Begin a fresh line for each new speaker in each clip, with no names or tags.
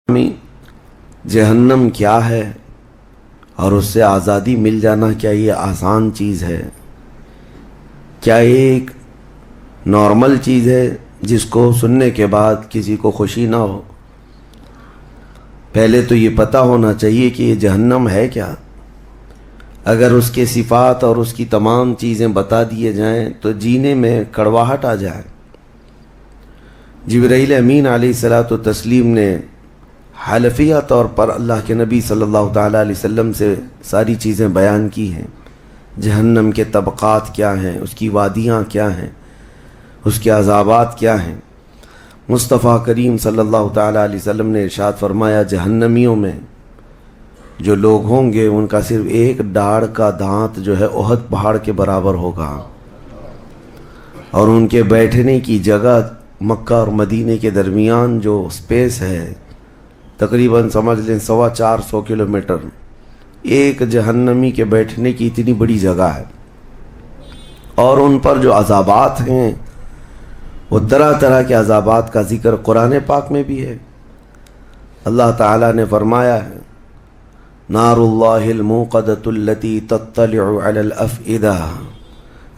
جہنم کیا ہے اور اس سے آزادی مل جانا کیا یہ آسان چیز ہے؟ کیا یہ ایک نارمل چیز ہے جس کو سننے کے بعد کسی کو خوشی نہ ہو؟ پہلے تو یہ پتہ ہونا چاہیے کہ یہ جہنم ہے کیا۔ اگر اس کے صفات اور اس کی تمام چیزیں بتا دیے جائیں تو جینے میں کڑواہٹ آ جائے۔ جبرائیل امین علیہ الصلاۃ والتسلیم نے حلفیہ طور پر اللہ کے نبی صلی اللہ تعالیٰ علیہ وسلم سے ساری چیزیں بیان کی ہیں۔ جہنم کے طبقات کیا ہیں، اس کی وادیاں کیا ہیں، اس کے عذابات کیا ہیں۔ مصطفیٰ کریم صلی اللہ تعالیٰ علیہ وسلم نے ارشاد فرمایا، جہنمیوں میں جو لوگ ہوں گے ان کا صرف ایک ڈاڑھ کا دانت جو ہے احد پہاڑ کے برابر ہوگا، اور ان کے بیٹھنے کی جگہ مکہ اور مدینے کے درمیان جو سپیس ہے تقریباً سمجھ لیں 450 کلومیٹر، ایک جہنمی کے بیٹھنے کی اتنی بڑی جگہ ہے۔ اور ان پر جو عذابات ہیں وہ طرح طرح کے عذابات کا ذکر قرآن پاک میں بھی ہے۔ اللہ تعالیٰ نے فرمایا ہے، نار اللہ الموقدۃ التی تطلع علی الافئدہ،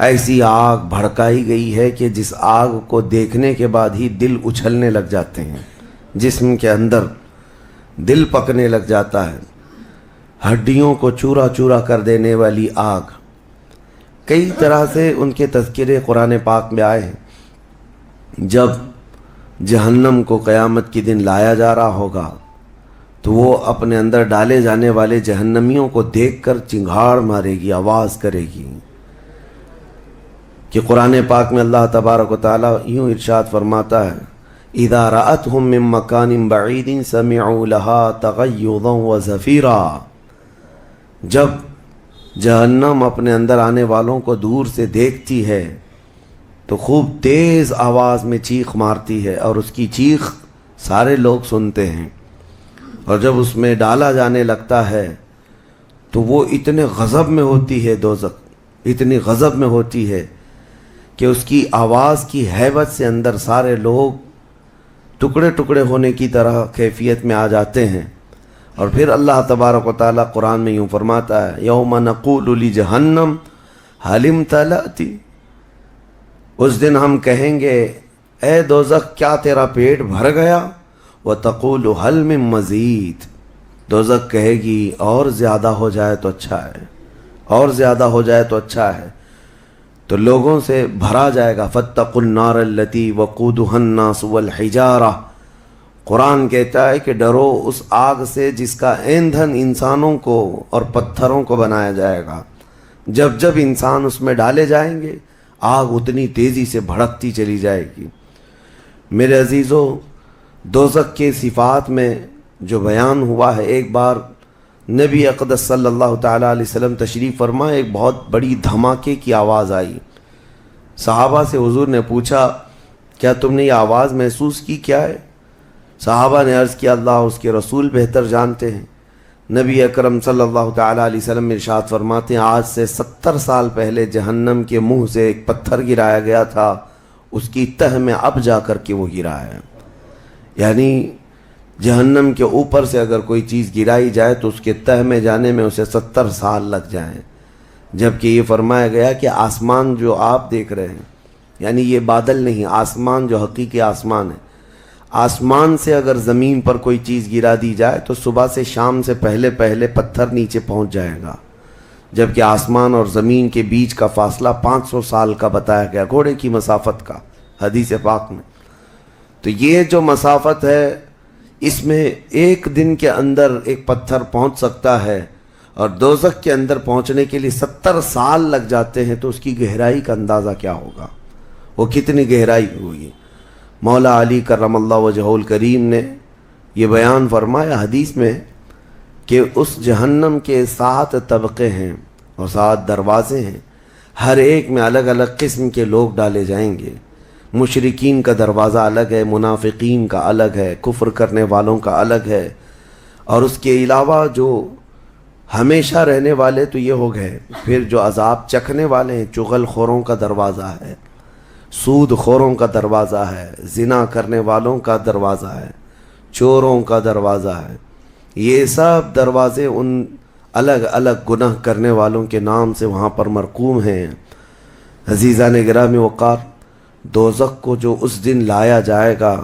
ایسی آگ بھڑکائی گئی ہے کہ جس آگ کو دیکھنے کے بعد ہی دل اچھلنے لگ جاتے ہیں، جسم کے اندر دل پکنے لگ جاتا ہے، ہڈیوں کو چورا چورا کر دینے والی آگ۔ کئی طرح سے ان کے تذکرے قرآن پاک میں آئے ہیں۔ جب جہنم کو قیامت کے دن لایا جا رہا ہوگا تو وہ اپنے اندر ڈالے جانے والے جہنمیوں کو دیکھ کر چنگھاڑ مارے گی، آواز کرے گی کہ قرآن پاک میں اللہ تبارک و تعالیٰ یوں ارشاد فرماتا ہے، اذا رأتهم من مکان بعید سمعوا لها تغیظا وزفیرا، جب جہنم اپنے اندر آنے والوں کو دور سے دیکھتی ہے تو خوب تیز آواز میں چیخ مارتی ہے، اور اس کی چیخ سارے لوگ سنتے ہیں۔ اور جب اس میں ڈالا جانے لگتا ہے تو وہ اتنے غضب میں ہوتی ہے، دوزخ اتنی غضب میں ہوتی ہے کہ اس کی آواز کی ہیبت سے اندر سارے لوگ ٹکڑے ٹکڑے ہونے کی طرح کیفیت میں آ جاتے ہیں۔ اور پھر اللہ تبارک و تعالیٰ قرآن میں یوں فرماتا ہے، یوم نقول لجہنم هل امتلأت، اس دن ہم کہیں گے اے دوزخ کیا تیرا پیٹ بھر گیا؟ وتقول هل من مزید، دوزخ کہے گی اور زیادہ ہو جائے تو اچھا ہے، اور زیادہ ہو جائے تو اچھا ہے۔ تو لوگوں سے بھرا جائے گا، فاتقوا النار التي وقودها الناس والحجارہ، قرآن کہتا ہے کہ ڈرو اس آگ سے جس کا ایندھن انسانوں کو اور پتھروں کو بنایا جائے گا۔ جب جب انسان اس میں ڈالے جائیں گے آگ اتنی تیزی سے بھڑکتی چلی جائے گی۔ میرے عزیزو، دوزخ کے صفات میں جو بیان ہوا ہے، ایک بار نبی اقدس صلی اللہ تعالیٰ علیہ وسلم تشریف فرما، ایک بہت بڑی دھماکے کی آواز آئی۔ صحابہ سے حضور نے پوچھا، کیا تم نے یہ آواز محسوس کی، کیا ہے؟ صحابہ نے عرض کیا، اللہ اس کے رسول بہتر جانتے ہیں۔ نبی اکرم صلی اللہ تعالیٰ علیہ وسلم ارشاد فرماتے ہیں، آج سے 70 سال پہلے جہنم کے منہ سے ایک پتھر گرایا گیا تھا، اس کی تہ میں اب جا کر کے وہ گرا ہے۔ یعنی جہنم کے اوپر سے اگر کوئی چیز گرائی جائے تو اس کے تہ میں جانے میں اسے 70 سال لگ جائیں۔ جبکہ یہ فرمایا گیا کہ آسمان جو آپ دیکھ رہے ہیں، یعنی یہ بادل نہیں، آسمان جو حقیقی آسمان ہے، آسمان سے اگر زمین پر کوئی چیز گرا دی جائے تو صبح سے شام سے پہلے پہلے پتھر نیچے پہنچ جائے گا۔ جبکہ آسمان اور زمین کے بیچ کا فاصلہ 500 سال کا بتایا گیا، گھوڑے کی مسافت کا، حدیث پاک میں۔ تو یہ جو مسافت ہے اس میں ایک دن کے اندر ایک پتھر پہنچ سکتا ہے، اور دوزخ کے اندر پہنچنے کے لیے 70 سال لگ جاتے ہیں، تو اس کی گہرائی کا اندازہ کیا ہوگا، وہ کتنی گہرائی ہوگی۔ مولا علی کرم اللہ وجہہ الکریم نے یہ بیان فرمایا حدیث میں کہ اس جہنم کے 7 طبقے ہیں اور 7 دروازے ہیں، ہر ایک میں الگ الگ قسم کے لوگ ڈالے جائیں گے۔ مشرکین کا دروازہ الگ ہے، منافقین کا الگ ہے، کفر کرنے والوں کا الگ ہے، اور اس کے علاوہ جو ہمیشہ رہنے والے تو یہ ہو گئے، پھر جو عذاب چکھنے والے ہیں، چغل خوروں کا دروازہ ہے، سود خوروں کا دروازہ ہے، زنا کرنے والوں کا دروازہ ہے، چوروں کا دروازہ ہے. یہ سب دروازے ان الگ الگ گناہ کرنے والوں کے نام سے وہاں پر مرقوم ہیں. عزیزان گرامی وقار، دوزخ کو جو اس دن لایا جائے گا،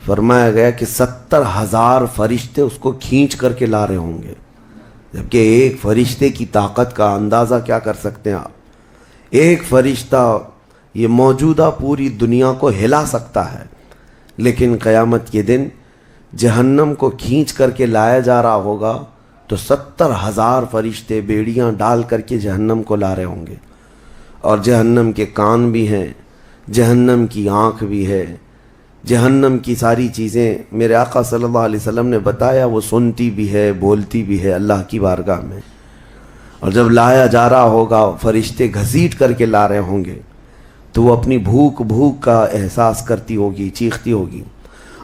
فرمایا گیا کہ 70,000 فرشتے اس کو کھینچ کر کے لا رہے ہوں گے. جبکہ ایک فرشتے کی طاقت کا اندازہ کیا کر سکتے ہیں آپ؟ ایک فرشتہ یہ موجودہ پوری دنیا کو ہلا سکتا ہے. لیکن قیامت کے دن جہنم کو کھینچ کر کے لایا جا رہا ہوگا تو 70,000 فرشتے بیڑیاں ڈال کر کے جہنم کو لا رہے ہوں گے. اور جہنم کے کان بھی ہیں، جہنم کی آنکھ بھی ہے، جہنم کی ساری چیزیں میرے آقا صلی اللہ علیہ وسلم نے بتایا وہ سنتی بھی ہے، بولتی بھی ہے اللہ کی بارگاہ میں. اور جب لایا جا رہا ہوگا، فرشتے گھسیٹ کر کے لا رہے ہوں گے، تو وہ اپنی بھوک کا احساس کرتی ہوگی، چیختی ہوگی،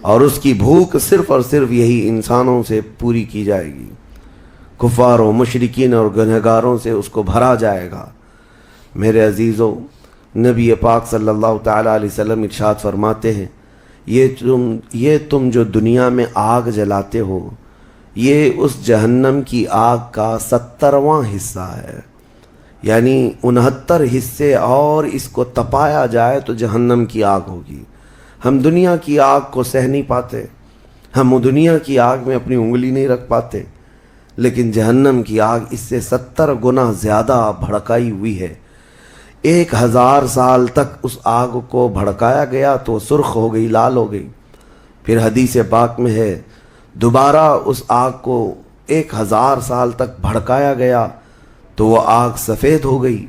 اور اس کی بھوک صرف اور صرف یہی انسانوں سے پوری کی جائے گی. کفاروں، مشرکین اور گنہگاروں سے اس کو بھرا جائے گا. میرے عزیزوں، نبی پاک صلی اللہ تعالیٰ علیہ وسلم ارشاد فرماتے ہیں، یہ تم جو دنیا میں آگ جلاتے ہو، یہ اس جہنم کی آگ کا 70واں حصہ ہے. یعنی 69 حصے اور اس کو تپایا جائے تو جہنم کی آگ ہوگی. ہم دنیا کی آگ کو سہ نہیں پاتے، ہم دنیا کی آگ میں اپنی انگلی نہیں رکھ پاتے، لیکن جہنم کی آگ اس سے 70 گنا زیادہ بھڑکائی ہوئی ہے. 1000 سال تک اس آگ کو بھڑکایا گیا تو سرخ ہو گئی، لال ہو گئی. پھر حدیث پاک میں ہے دوبارہ اس آگ کو 1000 سال تک بھڑکایا گیا تو وہ آگ سفید ہو گئی.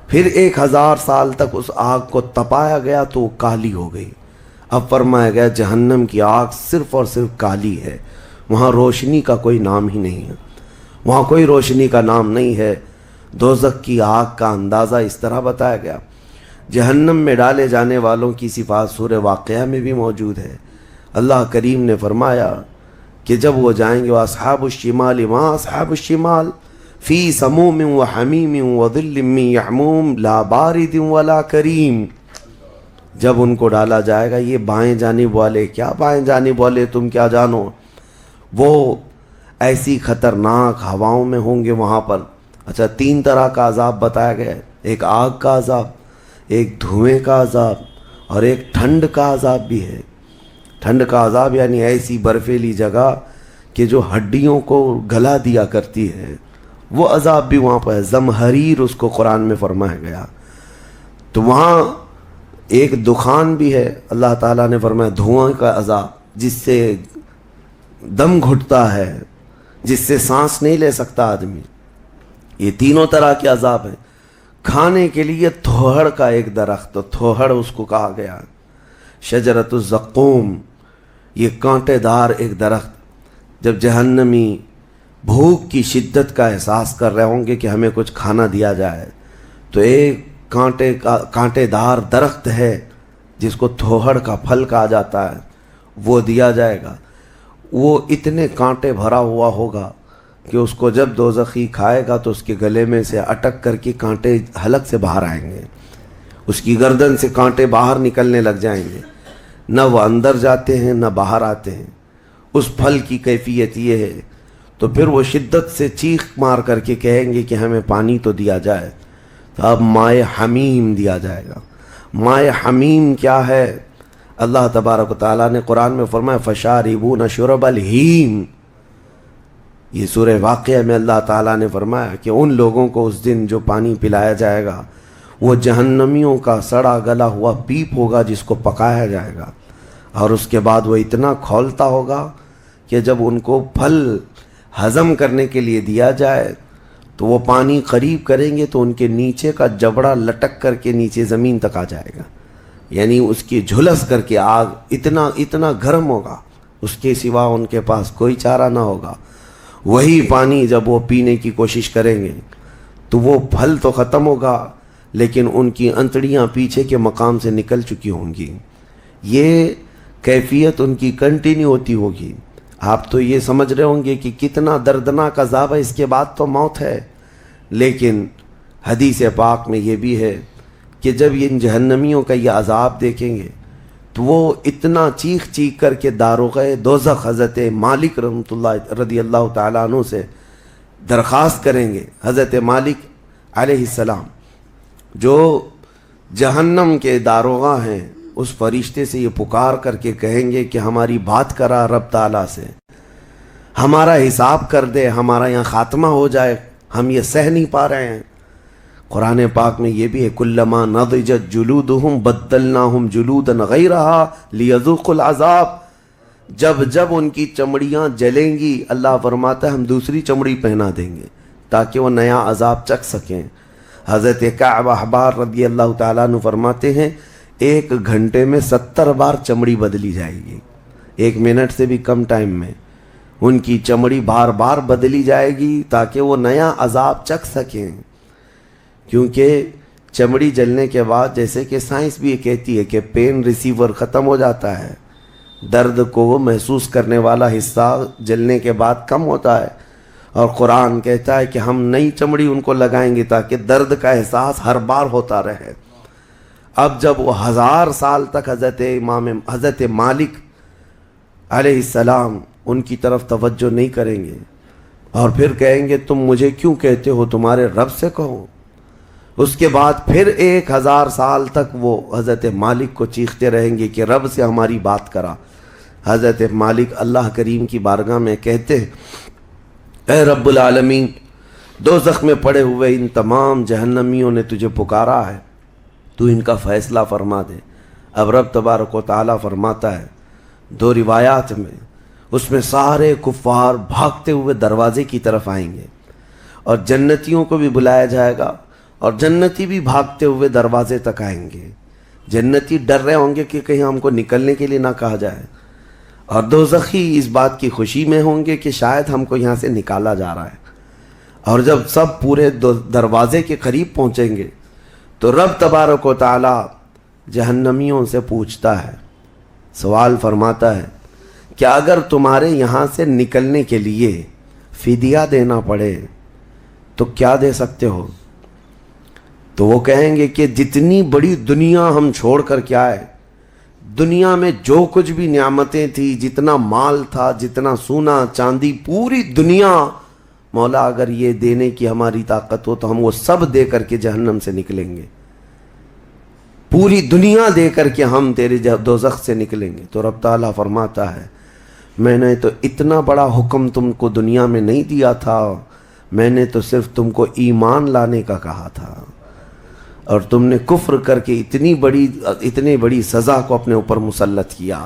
پھر 1000 سال تک اس آگ کو تپایا گیا تو وہ کالی ہو گئی. اب فرمایا گیا جہنم کی آگ صرف اور صرف کالی ہے، وہاں روشنی کا کوئی نام ہی نہیں ہے، وہاں کوئی روشنی کا نام نہیں ہے. دوزخ کی آگ کا اندازہ اس طرح بتایا گیا. جہنم میں ڈالے جانے والوں کی صفات سورہ واقعہ میں بھی موجود ہے. اللہ کریم نے فرمایا کہ جب وہ جائیں گے اصحاب الشمال ما اصحاب الشمال فی سموم و حمیم و ظل من یحموم لا بارد ولا کریم. جب ان کو ڈالا جائے گا، یہ بائیں جانب والے، کیا بائیں جانب والے تم کیا جانو، وہ ایسی خطرناک ہواؤں میں ہوں گے وہاں پر. اچھا، 3 طرح کا عذاب بتایا گیا ہے، ایک آگ کا عذاب، ایک دھوئیں کا عذاب، اور ایک ٹھنڈ کا عذاب بھی ہے. ٹھنڈ کا عذاب یعنی ایسی برفیلی جگہ کہ جو ہڈیوں کو گلا دیا کرتی ہے، وہ عذاب بھی وہاں پر ہے. زمہریر اس کو قرآن میں فرمایا گیا. تو وہاں ایک دخان بھی ہے، اللہ تعالیٰ نے فرمایا دھواں کا عذاب، جس سے دم گھٹتا ہے، جس سے سانس نہیں لے سکتا آدمی. یہ تینوں طرح کے عذاب ہیں. کھانے کے لیے تھوہڑ کا ایک درخت، تو تھوہڑ اس کو کہا گیا، شجرۃ الزقوم، یہ کانٹے دار ایک درخت. جب جہنمی بھوک کی شدت کا احساس کر رہے ہوں گے کہ ہمیں کچھ کھانا دیا جائے، تو ایک کانٹے دار درخت ہے جس کو تھوہڑ کا پھل کہا جاتا ہے، وہ دیا جائے گا. وہ اتنے کانٹے بھرا ہوا ہوگا کہ اس کو جب دوزخی کھائے گا تو اس کے گلے میں سے اٹک کر کے کانٹے حلق سے باہر آئیں گے، اس کی گردن سے کانٹے باہر نکلنے لگ جائیں گے. نہ وہ اندر جاتے ہیں نہ باہر آتے ہیں. اس پھل کی کیفیت یہ ہے. تو پھر وہ شدت سے چیخ مار کر کے کہیں گے کہ ہمیں پانی تو دیا جائے. تو اب مائے حمیم دیا جائے گا. مائے حمیم کیا ہے؟ اللہ تبارک و تعالیٰ نے قرآن میں فرمایا فشاربون شرب الہیم. یہ سورہ واقعہ میں اللہ تعالیٰ نے فرمایا کہ ان لوگوں کو اس دن جو پانی پلایا جائے گا وہ جہنمیوں کا سڑا گلا ہوا پیپ ہوگا جس کو پکایا جائے گا. اور اس کے بعد وہ اتنا کھولتا ہوگا کہ جب ان کو پھل ہضم کرنے کے لیے دیا جائے تو وہ پانی قریب کریں گے تو ان کے نیچے کا جبڑا لٹک کر کے نیچے زمین تک آ جائے گا. یعنی اس کی جھلس کر کے آگ اتنا گرم ہوگا، اس کے سوا ان کے پاس کوئی چارہ نہ ہوگا. وہی پانی جب وہ پینے کی کوشش کریں گے تو وہ پھل تو ختم ہوگا لیکن ان کی انتڑیاں پیچھے کے مقام سے نکل چکی ہوں گی. یہ کیفیت ان کی کنٹینیو ہوتی ہوگی. آپ تو یہ سمجھ رہے ہوں گے کہ کتنا دردناک عذاب ہے، اس کے بعد تو موت ہے. لیکن حدیث پاک میں یہ بھی ہے کہ جب ان جہنمیوں کا یہ عذاب دیکھیں گے تو وہ اتنا چیخ چیخ کر کے داروغہ دوزخ حضرت مالک رحمۃ اللہ رضی اللہ تعالیٰ عنہ سے درخواست کریں گے. حضرت مالک علیہ السلام جو جہنم کے داروغہ ہیں اس فرشتے سے یہ پکار کر کے کہیں گے کہ ہماری بات کرا رب تعالیٰ سے, ہمارا حساب کر دے, ہمارا یہاں خاتمہ ہو جائے, ہم یہ سہ نہیں پا رہے ہیں. قرآن پاک میں یہ بھی ہے کلما نضجت جلودہم بدلناہم جلودا غیرہا لیذوقوا العذاب. جب جب ان کی چمڑیاں جلیں گی اللہ فرماتا ہے ہم دوسری چمڑی پہنا دیں گے تاکہ وہ نیا عذاب چکھ سکیں. حضرت کعب احبار رضی اللہ تعالیٰ عنہ فرماتے ہیں 1 گھنٹے میں 70 بار چمڑی بدلی جائے گی. 1 منٹ سے بھی کم ٹائم میں ان کی چمڑی بار بار بدلی جائے گی تاکہ وہ نیا عذاب چکھ سکیں. کیونکہ چمڑی جلنے کے بعد جیسے کہ سائنس بھی یہ کہتی ہے کہ پین ریسیور ختم ہو جاتا ہے, درد کو محسوس کرنے والا حصہ جلنے کے بعد کم ہوتا ہے, اور قرآن کہتا ہے کہ ہم نئی چمڑی ان کو لگائیں گے تاکہ درد کا احساس ہر بار ہوتا رہے. اب جب وہ 1000 سال تک حضرت مالک علیہ السلام ان کی طرف توجہ نہیں کریں گے اور پھر کہیں گے تم مجھے کیوں کہتے ہو, تمہارے رب سے کہو. اس کے بعد پھر 1000 سال تک وہ حضرت مالک کو چیختے رہیں گے کہ رب سے ہماری بات کرا. حضرت مالک اللہ کریم کی بارگاہ میں کہتے اے رب العالمین, دوزخ میں پڑے ہوئے ان تمام جہنمیوں نے تجھے پکارا ہے, تو ان کا فیصلہ فرما دے. اب رب تبارک و تعالیٰ فرماتا ہے 2 روایات میں, اس میں سارے کفار بھاگتے ہوئے دروازے کی طرف آئیں گے اور جنتیوں کو بھی بلایا جائے گا اور جنتی بھی بھاگتے ہوئے دروازے تک آئیں گے. جنتی ڈر رہے ہوں گے کہ کہیں ہم کو نکلنے کے لیے نہ کہا جائے, اور دوزخی اس بات کی خوشی میں ہوں گے کہ شاید ہم کو یہاں سے نکالا جا رہا ہے. اور جب سب پورے دروازے کے قریب پہنچیں گے تو رب تبارک و تعالی جہنمیوں سے پوچھتا ہے, سوال فرماتا ہے کہ اگر تمہارے یہاں سے نکلنے کے لیے فدیہ دینا پڑے تو کیا دے سکتے ہو؟ تو وہ کہیں گے کہ جتنی بڑی دنیا ہم چھوڑ کر کے آئے, دنیا میں جو کچھ بھی نعمتیں تھی, جتنا مال تھا, جتنا سونا چاندی, پوری دنیا, مولا اگر یہ دینے کی ہماری طاقت ہو تو ہم وہ سب دے کر کے جہنم سے نکلیں گے, پوری دنیا دے کر کے ہم تیرے دوزخ سے نکلیں گے. تو رب تعالیٰ فرماتا ہے میں نے تو اتنا بڑا حکم تم کو دنیا میں نہیں دیا تھا, میں نے تو صرف تم کو ایمان لانے کا کہا تھا, اور تم نے کفر کر کے اتنی بڑی سزا کو اپنے اوپر مسلط کیا.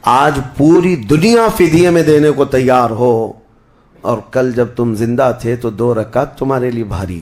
آج پوری دنیا فدیے میں دینے کو تیار ہو, اور کل جب تم زندہ تھے تو 2 رکعت تمہارے لیے بھاری